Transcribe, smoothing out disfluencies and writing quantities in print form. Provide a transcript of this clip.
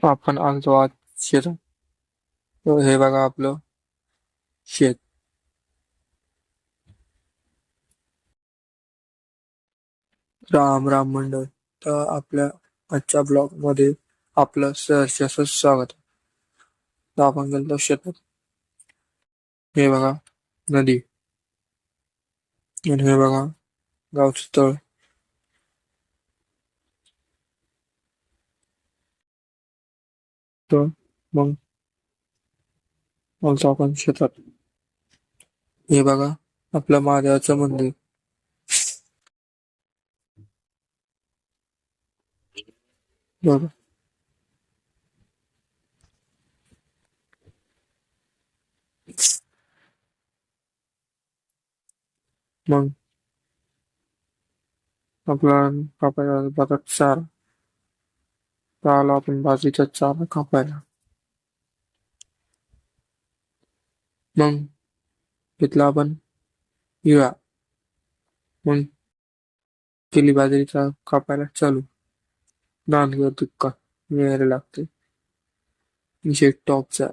आपण आलतो आज शेतात. तर हे बघा आपलं शेत. राम राम मंडळ. तर आपल्या आजच्या ब्लॉग मध्ये आपलं सहर्ष स्वागत आहे. तर आपण गेलो शेतात. हे बघा नदी आणि हे बघा गावचं तळ. तर मग आलतो आपण शेतात. हे बघा आपलं महादेवाचं मंदिर. बघा मग आपला कापायला बटाट चारा. तर आलो आपण बाजरीचा चारा कापायला. मग घेतला आपण विळा. मग केली बाजरीचा कापायला चालू. नांदगर तुक्का मिळायला लागते. विषय टॉपचा.